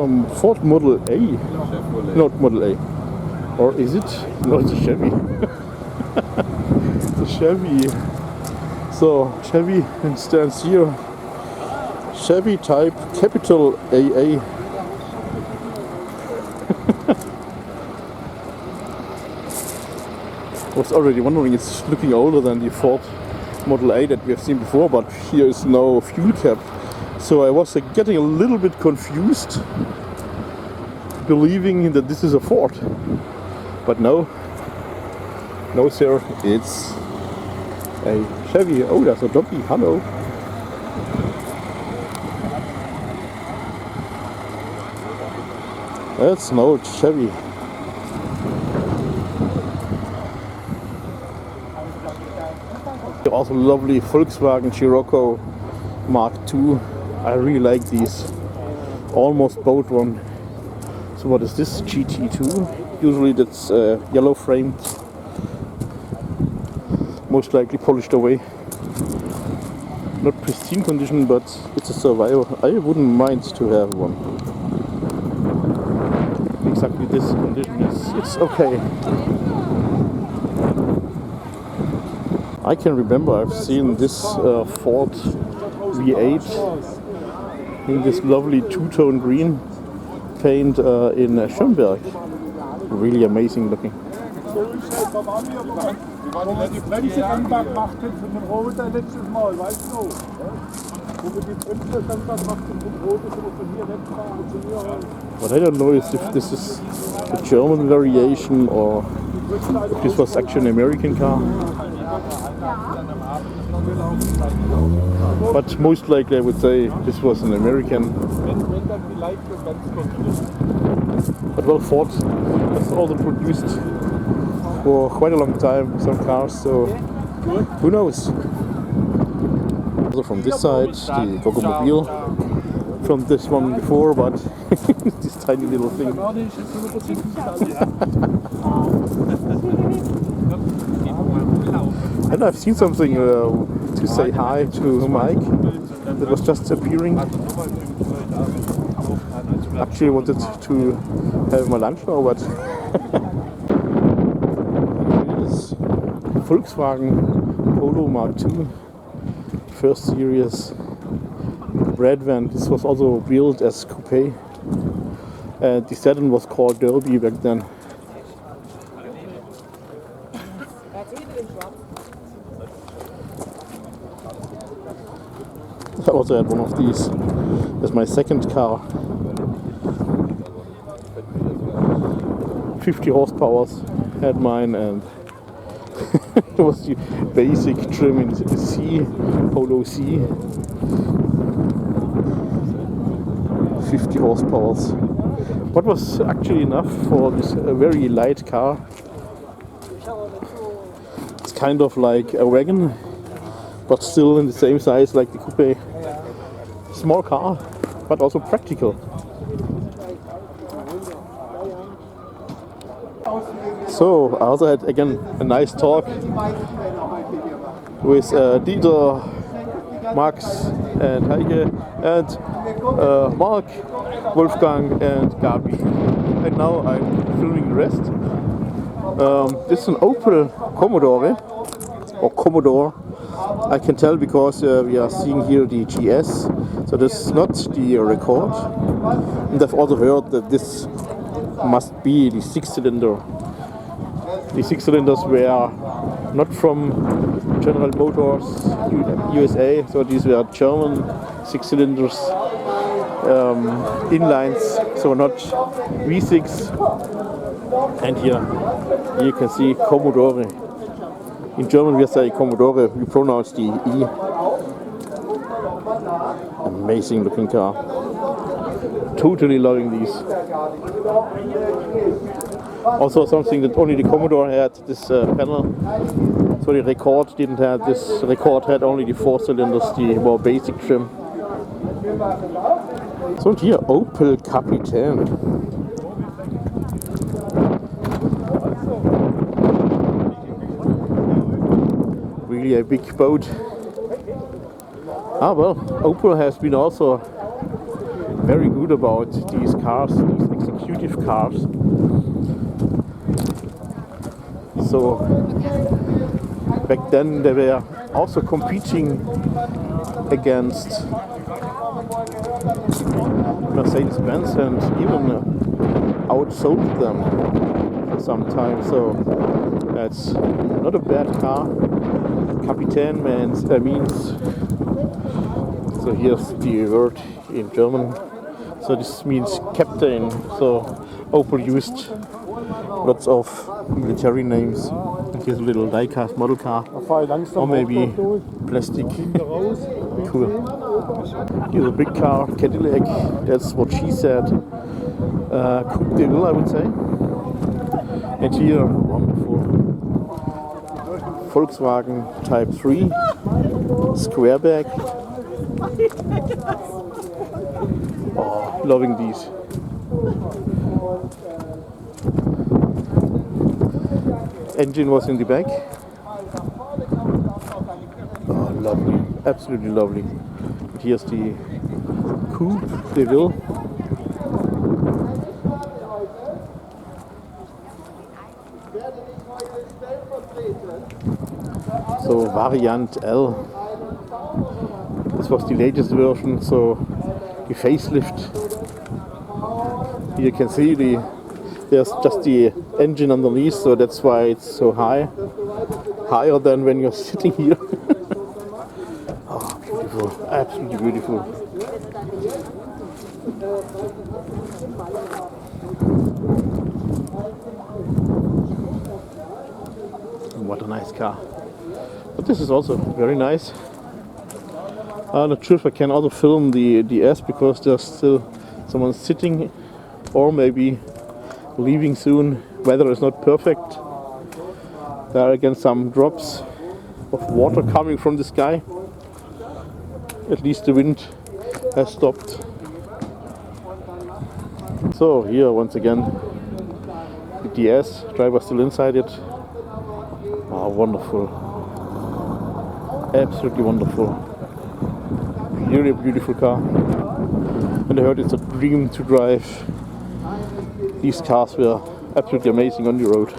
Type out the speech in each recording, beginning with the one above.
some Ford Model A. Not Model A. Or is it? No, it's a Chevy. It's a Chevy. So, Chevy stands here. Chevy type capital AA. I was already wondering, it's looking older than the Ford Model A that we have seen before, but here is no fuel cap. So I was getting a little bit confused, believing that this is a Ford. But no sir, it's a Chevy. Oh, there's a doggy, hello. That's an old Chevy. Also lovely Volkswagen Scirocco Mark II. I really like these. Almost bought one. So what is this? GT2. Usually that's yellow framed. Most likely polished away. Not pristine condition, but it's a survivor. I wouldn't mind to have one. Exactly this condition it's okay. I can remember I've seen this Ford V8 in this lovely two-tone green paint in Schönberg. Really amazing looking. But I don't know if this is a German variation or if this was actually an American car. But most likely I would say this was an American. But well, Ford has also produced for quite a long time some cars, so who knows? Also from this side, the Goggomobil. From this one before, but this tiny little thing. And I've seen something to say hi to Mike that was just appearing. Actually wanted to have my lunch now, but this Volkswagen Polo Mark II, first series red van. This was also built as coupe. The sedan was called Derby back then. I also had one of these as my second car. 50 horsepower had mine, and it was the basic trim in the C, Polo C. 50 horsepower. What was actually enough for this very light car. It's kind of like a wagon, but still in the same size like the coupe. Small car, but also practical. So I also had again a nice talk with Dieter, Max and Heike and Mark, Wolfgang and Gabi. And now I'm filming the rest. This is an Opel Commodore or Commodore. I can tell because we are seeing here the GS, so this is not the record. And I've also heard that this must be the 6-cylinder. The 6 cylinders were not from General Motors USA, so these were German 6 cylinders, inlines, so not V6. And here you can see Commodore. In German we say Commodore, we pronounce the E. Amazing looking car. Totally loving these. Also something that only the Commodore had, this panel. So the Record didn't have this. The Record had only the 4 cylinders, the more basic trim. So and here Opel Kapitän. Really a big boat. Ah well, Opel has been also very good good about these cars, these executive cars. So back then they were also competing against Mercedes-Benz and even outsold them for some time. So that's not a bad car. Kapitän means, so here's the word in German. So this means captain. So Opel used lots of military names. And here's a little die-cast model car, or maybe plastic. Cool. Here's a big car, Cadillac. That's what she said. Coupe de Ville, I would say. And here, wonderful Volkswagen Type 3 Squareback. Oh, loving these. Engine was in the back. Oh, lovely, absolutely lovely. And here's the Coupe de Ville. So Variant L. This was the latest version, so the facelift. Here you can see there's just the engine underneath, so that's why it's so high. Higher than when you're sitting here. Oh, beautiful, absolutely beautiful. What a nice car. But this is also very nice. I'm not sure if I can also film the S because there's still someone sitting or maybe leaving soon. Weather is not perfect. There are again some drops of water coming from the sky. At least the wind has stopped. So here once again the DS, driver still inside it. Oh, wonderful. Absolutely wonderful. Really beautiful car. And I heard it's a dream to drive. These cars were absolutely amazing on the road.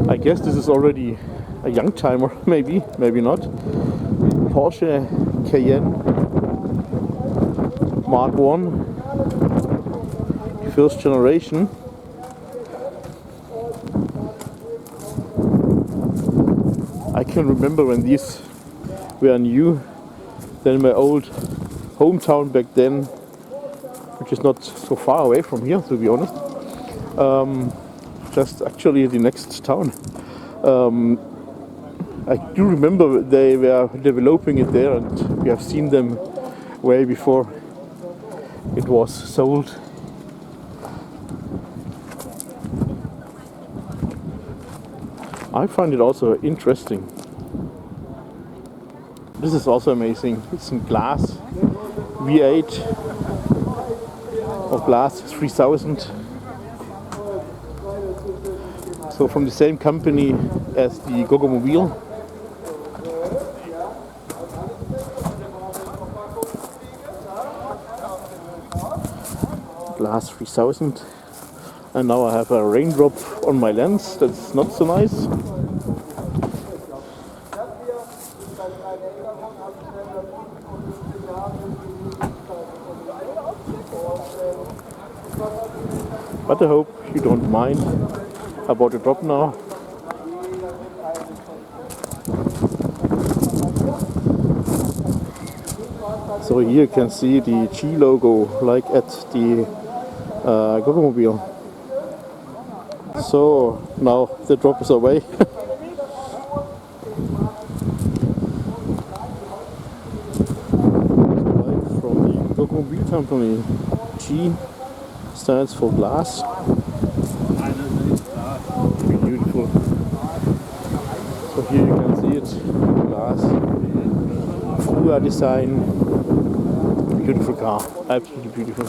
I guess this is already a Youngtimer, maybe not. Porsche Cayenne Mark 1, first generation. I can remember when these were new. Then my old hometown back then, which is not so far away from here, to be honest. Just actually the next town. I do remember they were developing it there, and we have seen them way before it was sold. I find it also interesting. This is also amazing. It's in glass V8 or glass 3000. So from the same company as the Goggomobil. Glass 3000. And now I have a raindrop on my lens. That's not so nice. But I hope you don't mind about the drop now. So here you can see the G logo like at the Goggomobil. So now the drop is away. From the Goggomobil company. G stands for glass. Beautiful. So here you can see it, glass. Früher design. Beautiful car, absolutely beautiful.